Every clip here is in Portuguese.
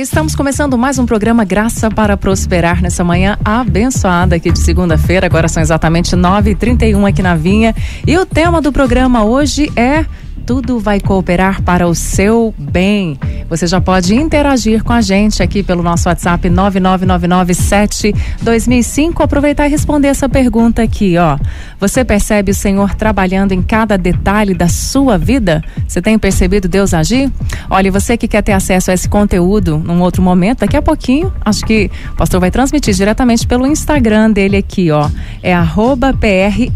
Estamos começando mais um programa Graça para Prosperar nessa manhã abençoada aqui de segunda-feira. Agora são exatamente 9h31 aqui na Vinha. E o tema do programa hoje é: tudo vai cooperar para o seu bem. Você já pode interagir com a gente aqui pelo nosso WhatsApp 99997-2005. Aproveitar e responder essa pergunta aqui, ó. Você percebe o Senhor trabalhando em cada detalhe da sua vida? Você tem percebido Deus agir? Olha, você que quer ter acesso a esse conteúdo num outro momento, daqui a pouquinho, acho que o pastor vai transmitir diretamente pelo Instagram dele aqui, ó. É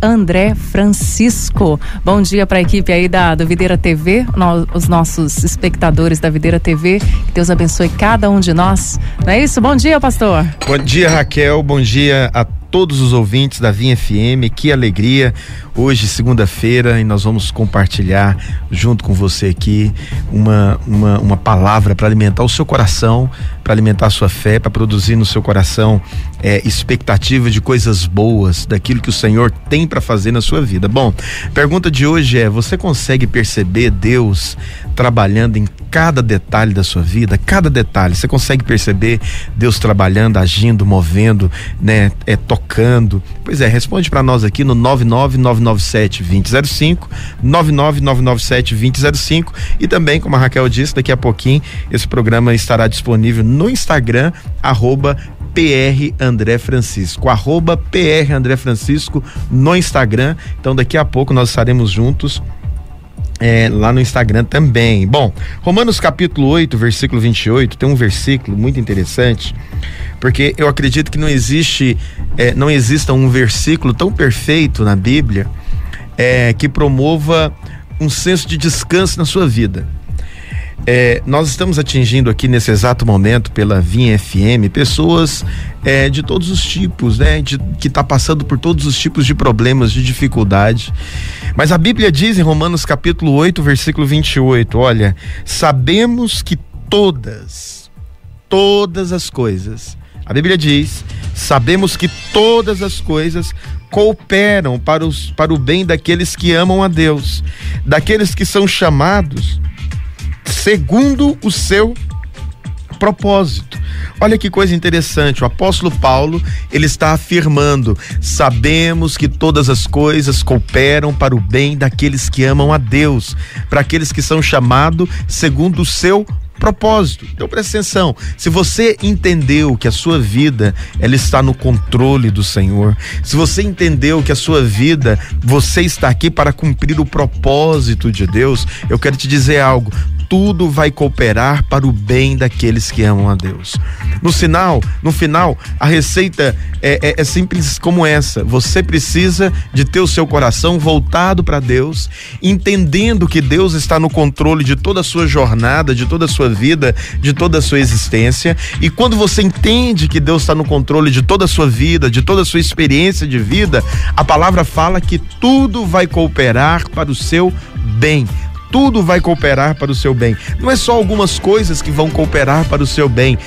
@PRAndréFrancisco. Bom dia para a equipe aí do Videira TV, os nossos espectadores da Videira TV. Que Deus abençoe cada um de nós. Não é isso? Bom dia, pastor. Bom dia, Raquel. Bom dia a todos os ouvintes da Vinha FM. Que alegria. Hoje, segunda-feira, e nós vamos compartilhar junto com você aqui uma palavra para alimentar o seu coração, para alimentar a sua fé, para produzir no seu coração expectativa de coisas boas, daquilo que o Senhor tem para fazer na sua vida. Bom, a pergunta de hoje é: você consegue perceber Deus trabalhando em cada detalhe da sua vida? Cada detalhe, você consegue perceber Deus trabalhando, agindo, movendo, né? Tocando? Pois é, responde para nós aqui no 99997-2005, 99997-2005. E também, como a Raquel disse, daqui a pouquinho esse programa estará disponível no Instagram, @PRAndréFrancisco, @PRAndréFrancisco no Instagram. Então daqui a pouco nós estaremos juntos lá no Instagram também. Bom, Romanos capítulo 8, versículo 28, tem um versículo muito interessante, porque eu acredito que não exista um versículo tão perfeito na Bíblia que promova um senso de descanso na sua vida. Nós estamos atingindo aqui nesse exato momento pela Vinha FM pessoas de todos os tipos, né? Que está passando por todos os tipos de problemas, de dificuldade. Mas a Bíblia diz em Romanos capítulo 8, versículo 28, olha: sabemos que todas as coisas, a Bíblia diz, sabemos que todas as coisas cooperam para o bem daqueles que amam a Deus, daqueles que são chamados segundo o seu propósito. Olha que coisa interessante, o apóstolo Paulo, ele está afirmando: sabemos que todas as coisas cooperam para o bem daqueles que amam a Deus, para aqueles que são chamados segundo o seu propósito. Então presta atenção, se você entendeu que a sua vida ela está no controle do Senhor, se você entendeu que a sua vida, você está aqui para cumprir o propósito de Deus, eu quero te dizer algo: tudo vai cooperar para o bem daqueles que amam a Deus. No final, a receita é simples como essa: você precisa de ter o seu coração voltado para Deus, entendendo que Deus está no controle de toda a sua jornada, de toda a sua vida, de toda a sua existência. E quando você entende que Deus está no controle de toda a sua vida, de toda a sua experiência de vida, a palavra fala que tudo vai cooperar para o seu bem. Tudo vai cooperar para o seu bem. Não é só algumas coisas que vão cooperar para o seu bem.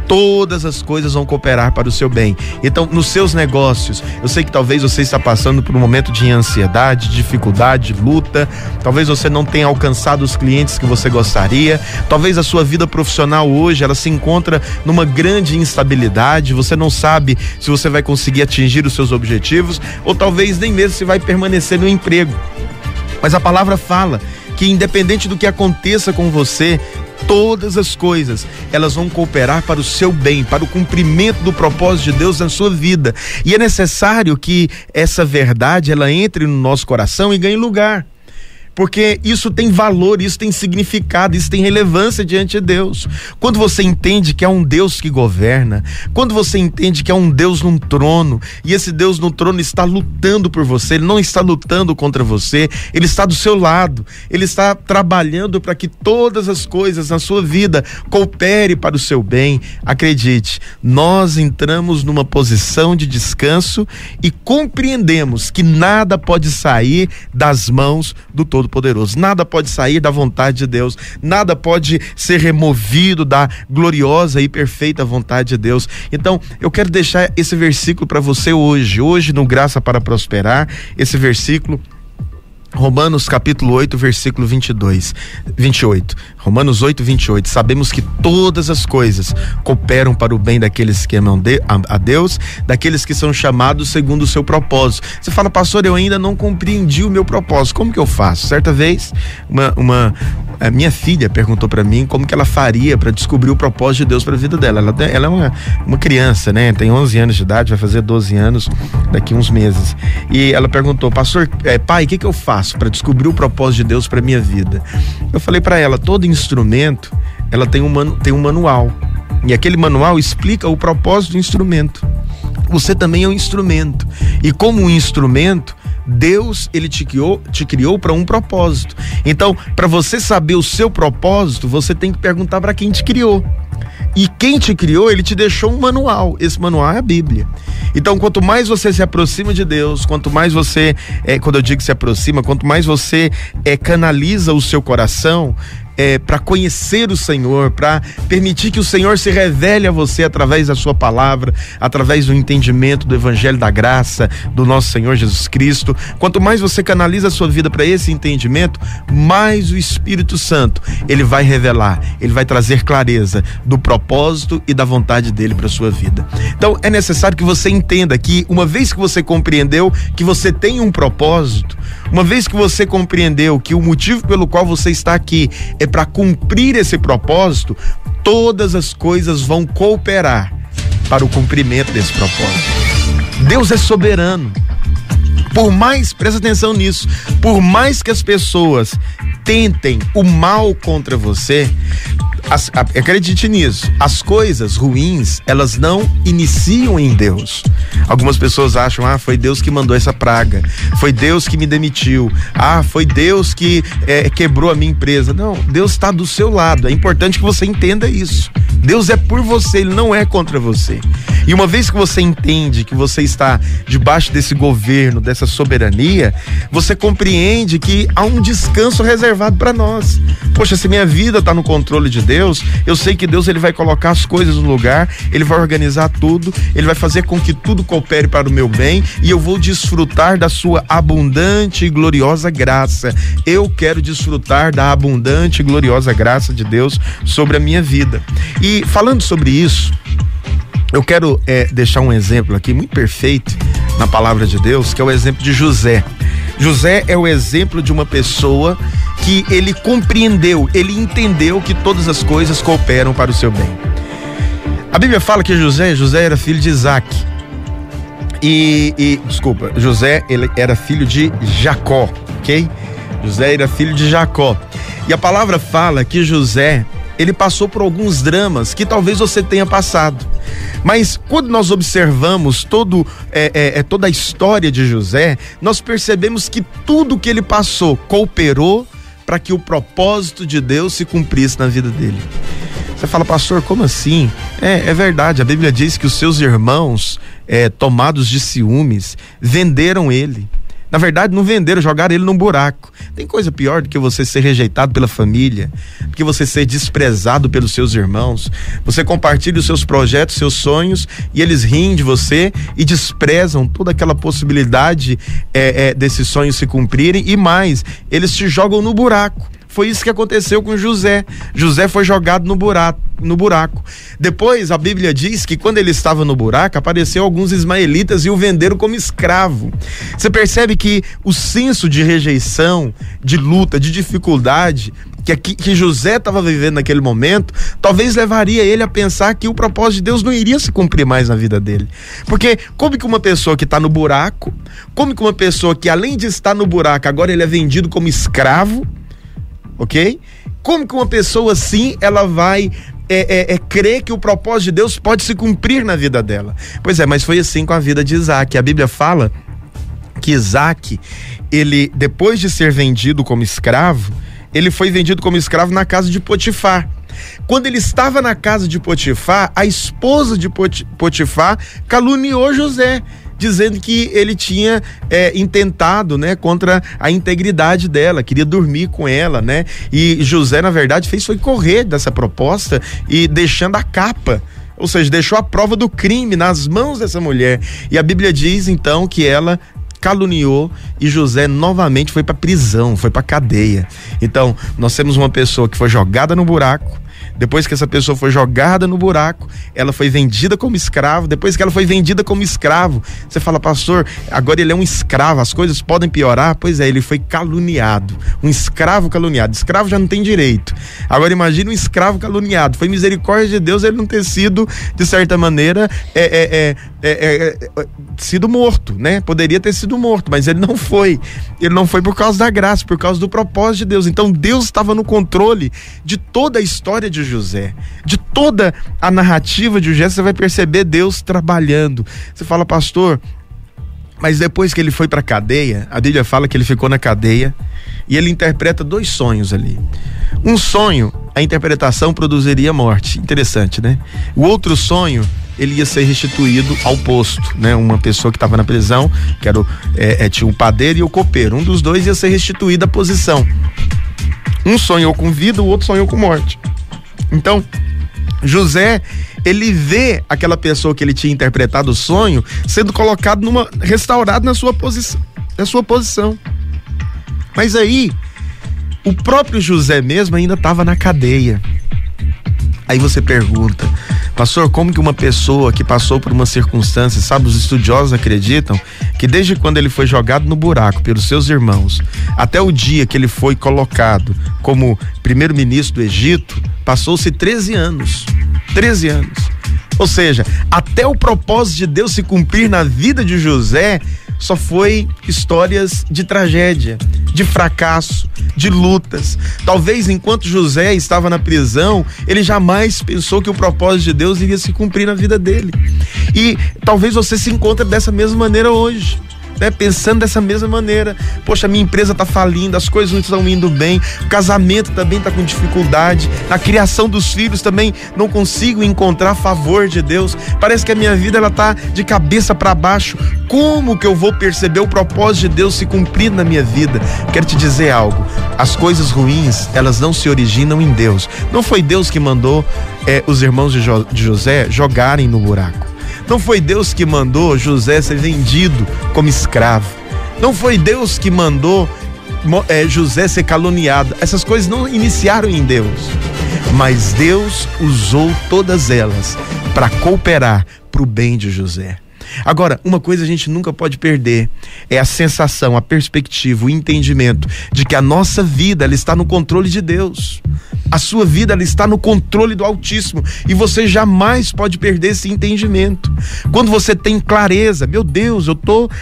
Todas as coisas vão cooperar para o seu bem. Então, nos seus negócios, eu sei que talvez você está passando por um momento de ansiedade, dificuldade, luta. Talvez você não tenha alcançado os clientes que você gostaria. Talvez a sua vida profissional hoje, ela se encontra numa grande instabilidade. Você não sabe se você vai conseguir atingir os seus objetivos, ou talvez nem mesmo se vai permanecer no emprego. Mas a palavra fala que independente do que aconteça com você, todas as coisas, elas vão cooperar para o seu bem, para o cumprimento do propósito de Deus na sua vida. E é necessário que essa verdade, ela entre no nosso coração e ganhe lugar. Porque isso tem valor, isso tem significado, isso tem relevância diante de Deus. Quando você entende que é um Deus que governa, quando você entende que é um Deus num trono, e esse Deus no trono está lutando por você, ele não está lutando contra você, ele está do seu lado, ele está trabalhando para que todas as coisas na sua vida coopere para o seu bem. Acredite, nós entramos numa posição de descanso e compreendemos que nada pode sair das mãos do Todo-Poderoso. Nada pode sair da vontade de Deus, nada pode ser removido da gloriosa e perfeita vontade de Deus. Então, eu quero deixar esse versículo para você hoje no Graça para Prosperar. Esse versículo Romanos capítulo 8, versículo 28. Romanos 8, 28. Sabemos que todas as coisas cooperam para o bem daqueles que amam a Deus, daqueles que são chamados segundo o seu propósito. Você fala, pastor, eu ainda não compreendi o meu propósito. Como que eu faço? Certa vez, a minha filha perguntou para mim como que ela faria para descobrir o propósito de Deus para a vida dela. Ela é uma criança, né? Tem 11 anos de idade, vai fazer 12 anos daqui uns meses. E ela perguntou, pastor, pai, o que eu faço para descobrir o propósito de Deus para minha vida? Eu falei para ela, todo instrumento, ela tem um manual, e aquele manual explica o propósito do instrumento. Você também é um instrumento, e como um instrumento, Deus, ele te criou para um propósito. Então, para você saber o seu propósito, você tem que perguntar para quem te criou. E quem te criou, ele te deixou um manual. Esse manual é a Bíblia. Então, quanto mais você se aproxima de Deus, quanto mais você, quando eu digo se aproxima, quanto mais você canaliza o seu coração para conhecer o Senhor, para permitir que o Senhor se revele a você através da sua palavra, através do entendimento do Evangelho da Graça do nosso Senhor Jesus Cristo. Quanto mais você canaliza a sua vida para esse entendimento, mais o Espírito Santo, ele vai revelar, ele vai trazer clareza do propósito e da vontade dele para sua vida. Então, é necessário que você entenda que, uma vez que você compreendeu que você tem um propósito, uma vez que você compreendeu que o motivo pelo qual você está aqui é para cumprir esse propósito, todas as coisas vão cooperar para o cumprimento desse propósito. Deus é soberano. Por mais, presta atenção nisso, por mais que as pessoas tentem o mal contra você, acredite nisso, as coisas ruins, elas não iniciam em Deus. Algumas pessoas acham, foi Deus que mandou essa praga, foi Deus que me demitiu, foi Deus que quebrou a minha empresa. Não, Deus está do seu lado. É importante que você entenda isso. Deus é por você, ele não é contra você. E uma vez que você entende que você está debaixo desse governo, dessa soberania, você compreende que há um descanso reservado para nós. Poxa, se minha vida está no controle de Deus, eu sei que Deus, ele vai colocar as coisas no lugar, ele vai organizar tudo, ele vai fazer com que tudo coopere para o meu bem, e eu vou desfrutar da sua abundante e gloriosa graça. Eu quero desfrutar da abundante e gloriosa graça de Deus sobre a minha vida. E falando sobre isso, eu quero deixar um exemplo aqui muito perfeito na palavra de Deus, que é o exemplo de José. José é o exemplo de uma pessoa que ele compreendeu, ele entendeu que todas as coisas cooperam para o seu bem. A Bíblia fala que José era filho de Isaac. José, ele era filho de Jacó, ok? José era filho de Jacó. E a palavra fala que José, ele passou por alguns dramas que talvez você tenha passado. Mas quando nós observamos toda a história de José, nós percebemos que tudo que ele passou cooperou para que o propósito de Deus se cumprisse na vida dele. Você fala, pastor, como assim? É verdade, a Bíblia diz que os seus irmãos, tomados de ciúmes, venderam ele. Na verdade, não venderam, jogaram ele num buraco. Tem coisa pior do que você ser rejeitado pela família, do que você ser desprezado pelos seus irmãos. Você compartilha os seus projetos, seus sonhos, e eles riem de você e desprezam toda aquela possibilidade desses sonhos se cumprirem, e mais, eles te jogam no buraco. Foi isso que aconteceu com José. José foi jogado no buraco. Depois a Bíblia diz que quando ele estava no buraco, apareceu alguns ismaelitas e o venderam como escravo. Você percebe que o senso de rejeição, de luta, de dificuldade que José estava vivendo naquele momento, talvez levaria ele a pensar que o propósito de Deus não iria se cumprir mais na vida dele. Porque como que uma pessoa que está no buraco, como que uma pessoa que além de estar no buraco, agora ele é vendido como escravo, ok? Como que uma pessoa assim, ela vai crer que o propósito de Deus pode se cumprir na vida dela? Pois é, mas foi assim com a vida de Isaac. A Bíblia fala que Isaac, ele, depois de ser vendido como escravo, ele foi vendido como escravo na casa de Potifar. Quando ele estava na casa de Potifar, a esposa de Potifar caluniou José, dizendo que ele tinha intentado, contra a integridade dela, queria dormir com ela, e José, na verdade, foi correr dessa proposta e deixando a capa, ou seja, deixou a prova do crime nas mãos dessa mulher. E a Bíblia diz então que ela caluniou e José novamente foi para prisão, foi para cadeia. Então, nós temos uma pessoa que foi jogada no buraco. Depois que essa pessoa foi jogada no buraco, ela foi vendida como escravo. Depois que ela foi vendida como escravo, você fala, pastor, agora ele é um escravo, as coisas podem piorar? Pois é, ele foi caluniado, um escravo caluniado. Escravo já não tem direito. Agora imagine um escravo caluniado. Foi misericórdia de Deus ele não ter sido, de certa maneira, sido morto, né? Poderia ter sido morto, mas ele não foi. Ele não foi por causa da graça, por causa do propósito de Deus. Então Deus estava no controle de toda a história de José, de toda a narrativa de José. Você vai perceber Deus trabalhando. Você fala, pastor, mas depois que ele foi para a cadeia, a Bíblia fala que ele ficou na cadeia e ele interpreta 2 sonhos ali. Um sonho, a interpretação produziria morte. Interessante, né? O outro sonho, ele ia ser restituído ao posto, né? Uma pessoa que estava na prisão, que era tinha o padeiro e o copeiro. Um dos dois ia ser restituído à posição. Um sonhou com vida, o outro sonhou com morte. Então, José, ele vê aquela pessoa que ele tinha interpretado o sonho sendo colocado restaurado na sua posição. Mas aí, o próprio José mesmo ainda estava na cadeia. Aí você pergunta, pastor, como que uma pessoa que passou por uma circunstância, sabe, os estudiosos acreditam que desde quando ele foi jogado no buraco pelos seus irmãos, até o dia que ele foi colocado como primeiro-ministro do Egito, passou-se 13 anos. 13 anos. Ou seja, até o propósito de Deus se cumprir na vida de José, só foi histórias de tragédia, de fracasso, de lutas. Talvez enquanto José estava na prisão, ele jamais pensou que o propósito de Deus iria se cumprir na vida dele. E talvez você se encontre dessa mesma maneira hoje, né? Pensando dessa mesma maneira. Poxa, minha empresa está falindo, as coisas não estão indo bem, o casamento também está com dificuldade, na criação dos filhos também não consigo encontrar favor de Deus, parece que a minha vida ela está de cabeça para baixo. Como que eu vou perceber o propósito de Deus se cumprir na minha vida? Quero te dizer algo, as coisas ruins, elas não se originam em Deus. Não foi Deus que mandou os irmãos de José jogarem no buraco. Não foi Deus que mandou José ser vendido como escravo. Não foi Deus que mandou José ser caluniado. Essas coisas não iniciaram em Deus. Mas Deus usou todas elas para cooperar para o bem de José. Agora, uma coisa a gente nunca pode perder é a sensação, a perspectiva, o entendimento de que a nossa vida ela está no controle de Deus. A sua vida ela está no controle do Altíssimo e você jamais pode perder esse entendimento. Quando você tem clareza, meu Deus,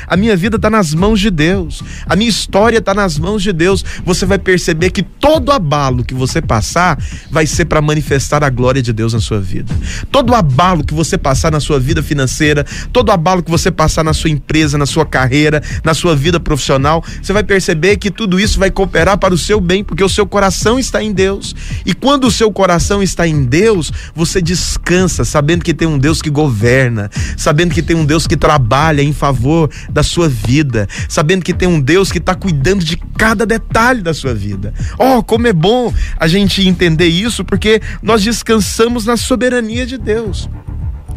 a minha vida está nas mãos de Deus, a minha história está nas mãos de Deus, você vai perceber que todo abalo que você passar vai ser para manifestar a glória de Deus na sua vida. Todo abalo que você passar na sua vida financeira, todo abalo que você passar na sua empresa, na sua carreira, na sua vida profissional, você vai perceber que tudo isso vai cooperar para o seu bem, porque o seu coração está em Deus. E quando o seu coração está em Deus, você descansa, sabendo que tem um Deus que governa, sabendo que tem um Deus que trabalha em favor da sua vida, sabendo que tem um Deus que está cuidando de cada detalhe da sua vida. Oh, como é bom a gente entender isso, porque nós descansamos na soberania de Deus.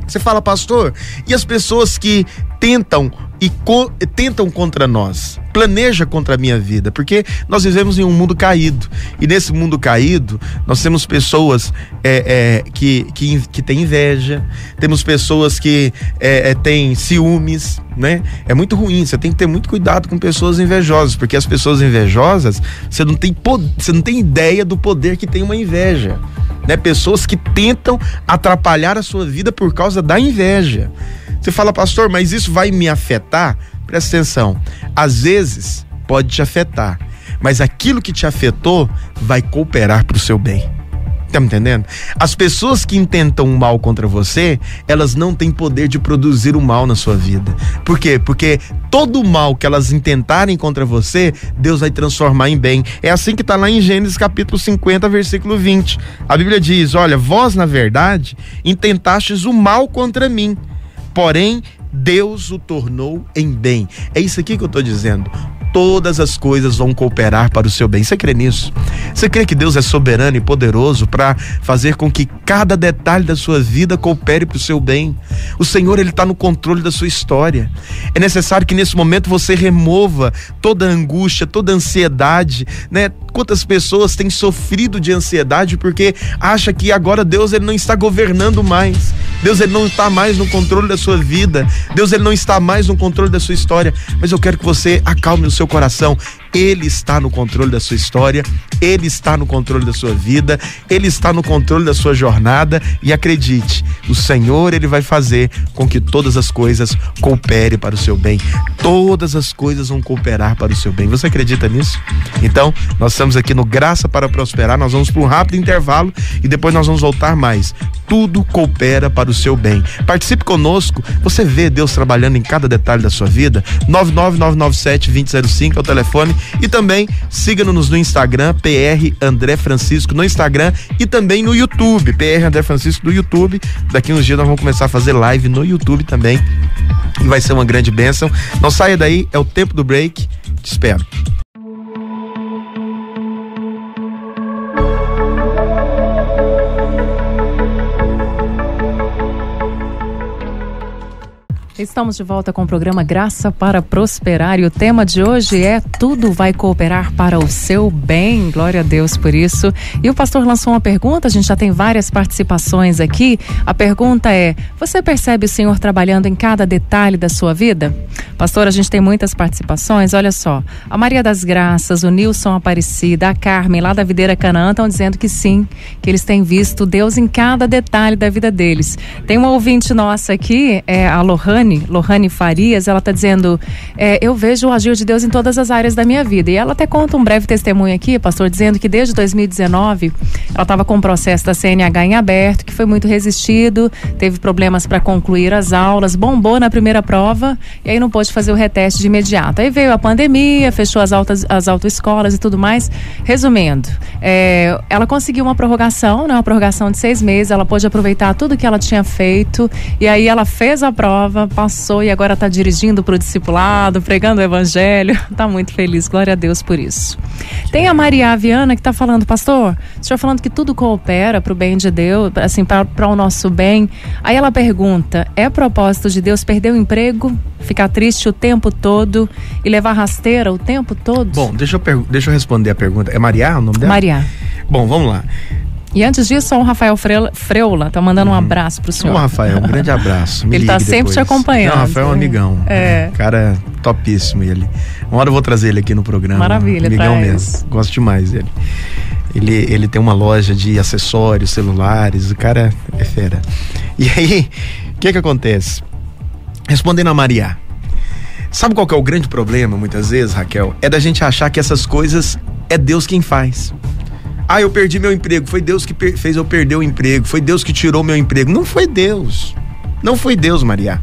Você fala, pastor, e as pessoas que tentam contra nós, planeja contra a minha vida, porque nós vivemos em um mundo caído, e nesse mundo caído nós temos pessoas que têm inveja, temos pessoas que têm ciúmes, né? É muito ruim, você tem que ter muito cuidado com pessoas invejosas, porque as pessoas invejosas, você não tem ideia do poder que tem uma inveja, né? Pessoas que tentam atrapalhar a sua vida por causa da inveja. Você fala, pastor, mas isso vai me afetar? Presta atenção, às vezes pode te afetar, mas aquilo que te afetou vai cooperar para o seu bem. Tá me entendendo? As pessoas que intentam o mal contra você, elas não têm poder de produzir o mal na sua vida. Por quê? Porque todo o mal que elas intentarem contra você, Deus vai transformar em bem. É assim que está lá em Gênesis capítulo 50, versículo 20. A Bíblia diz, olha, vós na verdade intentastes o mal contra mim, porém Deus o tornou em bem. É isso aqui que eu estou dizendo. todas as coisas vão cooperar para o seu bem. Você crê nisso? Você crê que Deus é soberano e poderoso para fazer com que cada detalhe da sua vida coopere para o seu bem? O Senhor, Ele está no controle da sua história. É necessário que nesse momento você remova toda a angústia, toda a ansiedade, né? Quantas pessoas têm sofrido de ansiedade porque acha que agora Deus, Ele não está governando mais. Deus, Ele não está mais no controle da sua vida. Deus, Ele não está mais no controle da sua história. Mas eu quero que você acalme o seu coração. Ele está no controle da sua história, Ele está no controle da sua vida, Ele está no controle da sua jornada, e acredite, o Senhor, Ele vai fazer com que todas as coisas cooperem para o seu bem. Todas as coisas vão cooperar para o seu bem. Você acredita nisso? Então, nós estamos aqui no Graça para Prosperar. Nós vamos para um rápido intervalo e depois nós vamos voltar mais. Tudo coopera para o seu bem. Participe conosco. Você vê Deus trabalhando em cada detalhe da sua vida? 99997-2005 é o telefone. E também siga-nos no Instagram, PR André Francisco no Instagram, e também no YouTube, PR André Francisco do YouTube. Daqui uns dias nós vamos começar a fazer live no YouTube também, e vai ser uma grande bênção. Não saia daí, é o tempo do break. Te espero. Estamos de volta com o programa Graça para Prosperar, e o tema de hoje é: tudo vai cooperar para o seu bem. Glória a Deus por isso. E o pastor lançou uma pergunta, a gente já tem várias participações aqui. A pergunta é: você percebe o Senhor trabalhando em cada detalhe da sua vida? Pastor, a gente tem muitas participações, olha só. A Maria das Graças, o Nilson Aparecida, a Carmen lá da Videira Canaã estão dizendo que sim, que eles têm visto Deus em cada detalhe da vida deles. Tem uma ouvinte nossa aqui, a Lohane Farias, ela está dizendo: eu vejo o agir de Deus em todas as áreas da minha vida. E ela até conta um breve testemunho aqui, pastor, dizendo que desde 2019 ela estava com um processo da CNH em aberto, que foi muito resistido, teve problemas para concluir as aulas, bombou na primeira prova e aí não pôde fazer o reteste de imediato. Aí veio a pandemia, fechou as autoescolas e tudo mais. Resumindo, ela conseguiu uma prorrogação, né, uma prorrogação de 6 meses, ela pôde aproveitar tudo que ela tinha feito, e aí ela fez a prova, passou e agora está dirigindo para o discipulado, pregando o evangelho. Está muito feliz, glória a Deus por isso. Tem a Maria Viana que está falando: pastor, o senhor falando que tudo coopera para o bem de Deus, assim, para o nosso bem. Aí ela pergunta: é propósito de Deus perder o emprego, ficar triste o tempo todo e levar rasteira o tempo todo? Bom, deixa eu responder a pergunta. É Maria o nome dela? Maria. Bom, vamos lá. E antes disso, o Rafael Freula tá mandando um abraço pro senhor. Ô, Rafael, um grande abraço. Ele tá sempre te acompanhando. Não, Rafael é um amigão. Cara topíssimo ele. Uma hora eu vou trazer ele aqui no programa. Maravilha, amigão mesmo. Gosto demais dele. Ele tem uma loja de acessórios, celulares, o cara é fera. E aí, o que acontece? Respondendo a Maria, sabe qual que é o grande problema, muitas vezes, Raquel? É da gente achar que essas coisas é Deus quem faz. Ah, eu perdi meu emprego, foi Deus que fez eu perder o emprego, foi Deus que tirou meu emprego. Não foi Deus. Não foi Deus, Maria.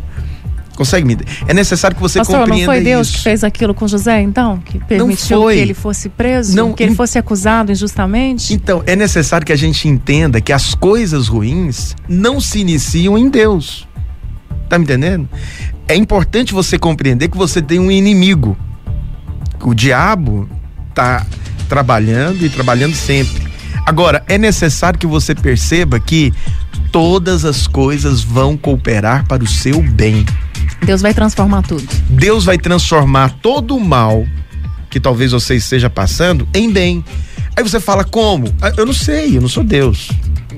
Consegue me... É necessário que você compreenda isso. Não foi Deus que fez aquilo com José, então? Que permitiu que ele fosse preso? Que ele fosse acusado injustamente? Então, é necessário que a gente entenda que as coisas ruins não se iniciam em Deus. Tá me entendendo? É importante você compreender que você tem um inimigo. O diabo tá trabalhando e trabalhando sempre. Agora, é necessário que você perceba que todas as coisas vão cooperar para o seu bem. Deus vai transformar tudo. Deus vai transformar todo o mal que talvez você esteja passando em bem. Aí você fala: como? Eu não sei, eu não sou Deus,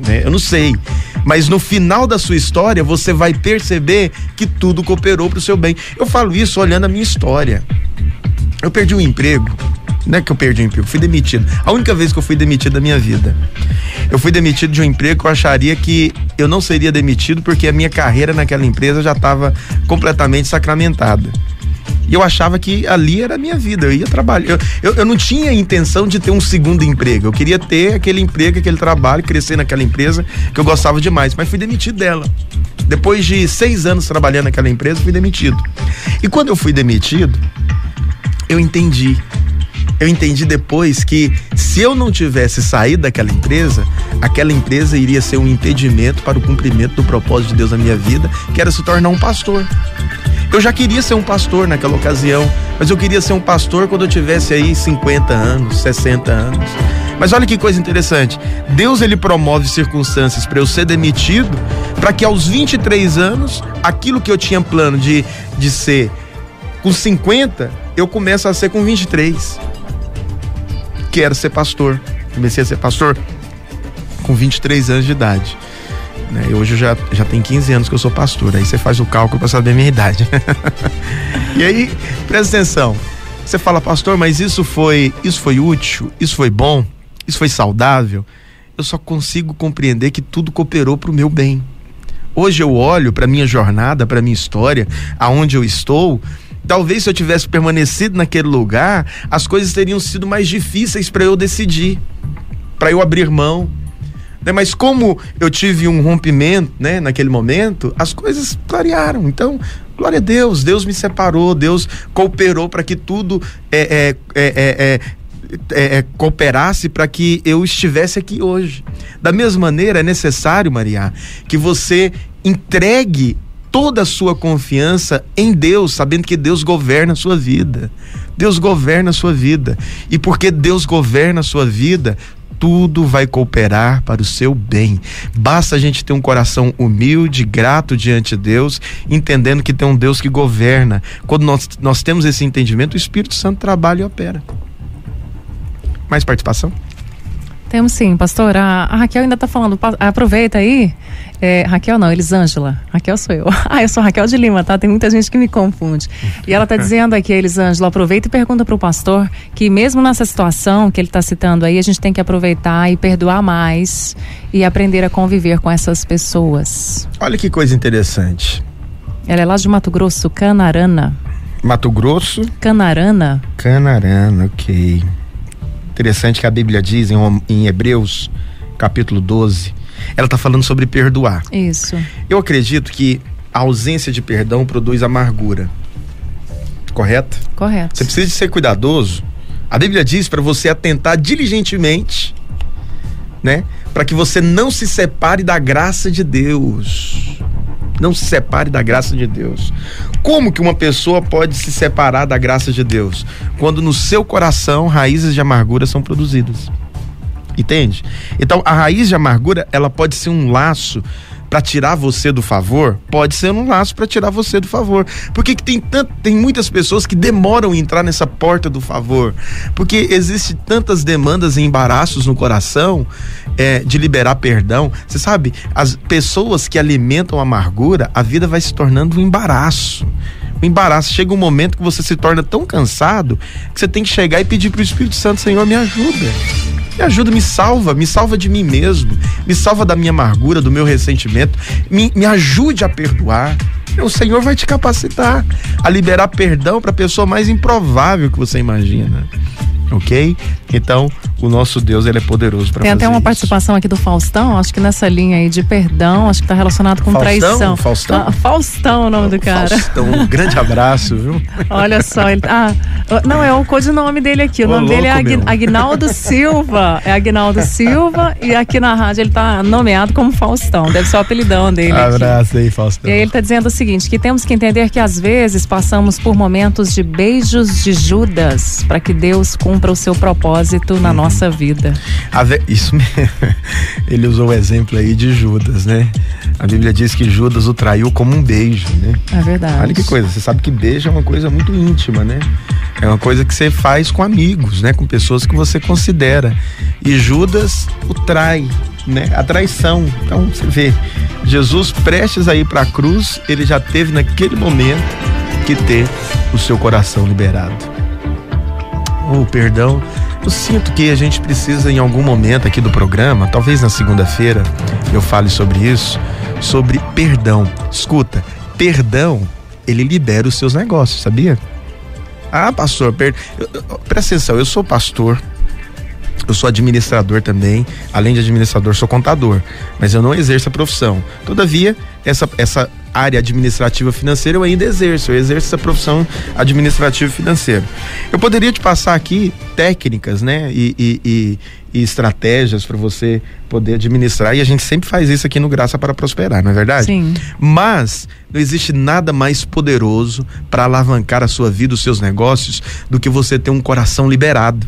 né? Eu não sei. Mas no final da sua história você vai perceber que tudo cooperou para o seu bem. Eu falo isso olhando a minha história. Eu perdi um emprego. Não é que eu perdi o emprego, fui demitido. A única vez que eu fui demitido da minha vida. Eu fui demitido de um emprego que eu acharia que eu não seria demitido, porque a minha carreira naquela empresa já estava completamente sacramentada. E eu achava que ali era a minha vida, eu ia trabalhar. Eu não tinha intenção de ter um segundo emprego. Eu queria ter aquele emprego, aquele trabalho, crescer naquela empresa que eu gostava demais, mas fui demitido dela. Depois de 6 anos trabalhando naquela empresa, fui demitido. E quando eu fui demitido, eu entendi depois que se eu não tivesse saído daquela empresa, aquela empresa iria ser um impedimento para o cumprimento do propósito de Deus na minha vida, que era se tornar um pastor. Eu já queria ser um pastor naquela ocasião, mas eu queria ser um pastor quando eu tivesse aí 50 anos, 60 anos. Mas olha que coisa interessante, Deus ele promove circunstâncias para eu ser demitido, para que aos 23 anos, aquilo que eu tinha plano de ser com 50, eu começo a ser com 23. Quero ser pastor. Comecei a ser pastor com 23 anos de idade. Hoje eu já tenho 15 anos que eu sou pastor. Aí você faz o cálculo para saber a minha idade. E aí, presta atenção. Você fala, pastor, mas isso foi útil? Isso foi bom? Isso foi saudável? Eu só consigo compreender que tudo cooperou para o meu bem. Hoje eu olho para minha jornada, para minha história, aonde eu estou. Talvez se eu tivesse permanecido naquele lugar, as coisas teriam sido mais difíceis para eu decidir, para eu abrir mão. Mas como eu tive um rompimento, naquele momento, as coisas clarearam. Então, glória a Deus, Deus me separou, Deus cooperou para que tudo cooperasse para que eu estivesse aqui hoje. Da mesma maneira, é necessário, Maria, que você entregue toda a sua confiança em Deus, sabendo que Deus governa a sua vida. Deus governa a sua vida. E porque Deus governa a sua vida, tudo vai cooperar para o seu bem. Basta a gente ter um coração humilde, grato diante de Deus, entendendo que tem um Deus que governa. Quando nós temos esse entendimento, o Espírito Santo trabalha e opera. Mais participação? Temos sim, pastor. A Raquel ainda está falando. Aproveita aí. Raquel não, Elisângela. Raquel sou eu. Eu sou Raquel de Lima, tá? Tem muita gente que me confunde. E ela está dizendo aqui, Elisângela, aproveita e pergunta para o pastor que mesmo nessa situação que ele está citando aí, a gente tem que aproveitar e perdoar mais e aprender a conviver com essas pessoas. Olha que coisa interessante. Ela é lá de Mato Grosso, Canarana. Mato Grosso? Canarana, ok. Interessante que a Bíblia diz em Hebreus, capítulo 12, ela está falando sobre perdoar. Isso. Eu acredito que a ausência de perdão produz amargura. Correto? Correto. Você precisa de ser cuidadoso. A Bíblia diz para você atentar diligentemente, para que você não se separe da graça de Deus. Não se separe da graça de Deus. Como que uma pessoa pode se separar da graça de Deus? Quando no seu coração raízes de amargura são produzidas. Entende? Então a raiz de amargura, ela pode ser um laço para tirar você do favor, pode ser um laço para tirar você do favor. Porque que tem muitas pessoas que demoram em entrar nessa porta do favor, porque existe tantas demandas e embaraços no coração de liberar perdão. Você sabe, as pessoas que alimentam a amargura, a vida vai se tornando um embaraço. O embaraço, chega um momento que você se torna tão cansado que você tem que chegar e pedir para o Espírito Santo: Senhor, me ajuda. Me ajuda, me salva de mim mesmo, me salva da minha amargura, do meu ressentimento, me ajude a perdoar. O Senhor vai te capacitar a liberar perdão para a pessoa mais improvável que você imagina. Ok? Então, o nosso Deus, ele é poderoso para fazer isso. Tem até uma participação aqui do Faustão, acho que nessa linha aí de perdão, acho que está relacionado com traição. Faustão? Faustão é o nome do cara. Faustão, um grande abraço, viu? Olha só, ele... não, é o codinome dele aqui, o nome dele é Aguinaldo Silva. É Aguinaldo Silva e aqui na rádio ele está nomeado como Faustão, deve ser o apelidão dele. Abraço aí, Faustão. E aí ele está dizendo o seguinte, que temos que entender que às vezes passamos por momentos de beijos de Judas, para que Deus cumpra o seu propósito na nossa vida. Isso mesmo. Ele usou o exemplo aí de Judas, A Bíblia diz que Judas o traiu como um beijo, É verdade. Olha que coisa, você sabe que beijo é uma coisa muito íntima, É uma coisa que você faz com amigos, com pessoas que você considera. E Judas o trai, A traição. Então você vê, Jesus prestes a ir para a cruz, ele já teve naquele momento que ter o seu coração liberado. O perdão, eu sinto que a gente precisa em algum momento aqui do programa, talvez na segunda-feira eu fale sobre isso, sobre perdão. Escuta, perdão, ele libera os seus negócios, sabia? Pastor, presta atenção, eu sou pastor, Eu sou administrador também, além de administrador, sou contador, mas eu não exerço a profissão. Todavia, essa área administrativa financeira eu ainda exerço, essa profissão administrativa financeira. Eu poderia te passar aqui técnicas, né, e estratégias para você poder administrar, e a gente sempre faz isso aqui no Graça para Prosperar, não é verdade? Sim. Mas não existe nada mais poderoso para alavancar a sua vida, os seus negócios, do que você ter um coração liberado,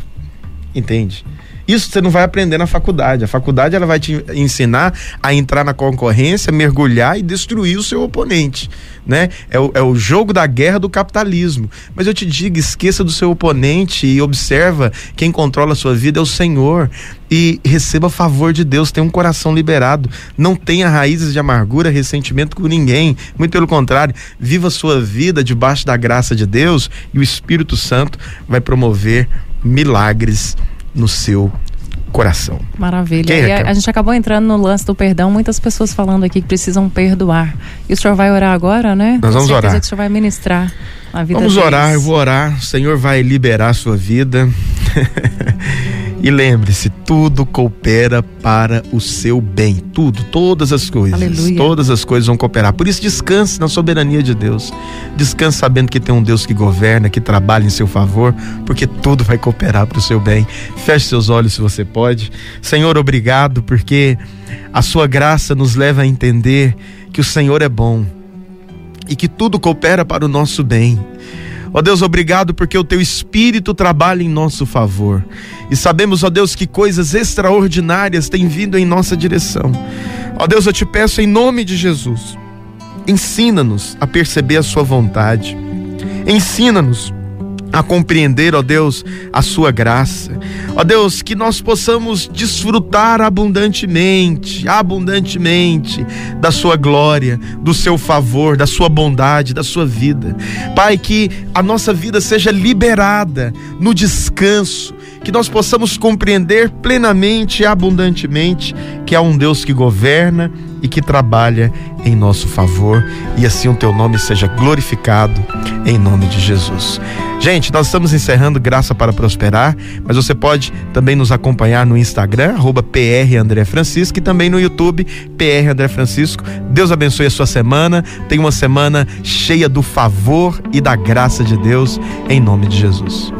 entende? Isso você não vai aprender na faculdade. A faculdade, ela vai te ensinar a entrar na concorrência, mergulhar e destruir o seu oponente, né? É o jogo da guerra do capitalismo. Mas eu te digo, esqueça do seu oponente e observa, quem controla a sua vida é o Senhor, e receba favor de Deus, tenha um coração liberado, não tenha raízes de amargura, ressentimento com ninguém, muito pelo contrário, viva a sua vida debaixo da graça de Deus, e o Espírito Santo vai promover milagres no seu coração. Maravilha. E a gente acabou entrando no lance do perdão, muitas pessoas falando aqui que precisam perdoar. E o senhor vai orar agora, né? Nós vamos orar. Que o senhor vai ministrar a vida Vamos deles. orar, eu vou orar. O Senhor vai liberar a sua vida. E lembre-se, tudo coopera para o seu bem. Tudo, todas as coisas. Aleluia. Todas as coisas vão cooperar. Por isso, descanse na soberania de Deus. Descanse sabendo que tem um Deus que governa, que trabalha em seu favor, porque tudo vai cooperar para o seu bem. Feche seus olhos se você pode. Senhor, obrigado, porque a sua graça nos leva a entender que o Senhor é bom e que tudo coopera para o nosso bem. Ó Deus, obrigado porque o teu Espírito trabalha em nosso favor. E sabemos, ó Deus, que coisas extraordinárias têm vindo em nossa direção. Ó Deus, eu te peço em nome de Jesus, ensina-nos a perceber a sua vontade. Ensina-nos a compreender, ó Deus, a sua graça. Ó Deus, que nós possamos desfrutar abundantemente da sua glória, do seu favor, da sua bondade, da sua vida. Pai, que a nossa vida seja liberada no descanso, que nós possamos compreender plenamente e abundantemente que há um Deus que governa e que trabalha em nosso favor, e assim o teu nome seja glorificado em nome de Jesus. Gente, nós estamos encerrando Graça para Prosperar, mas você pode também nos acompanhar no Instagram, @PR André Francisco, e também no YouTube, PR André Francisco. Deus abençoe a sua semana, tenha uma semana cheia do favor e da graça de Deus, em nome de Jesus.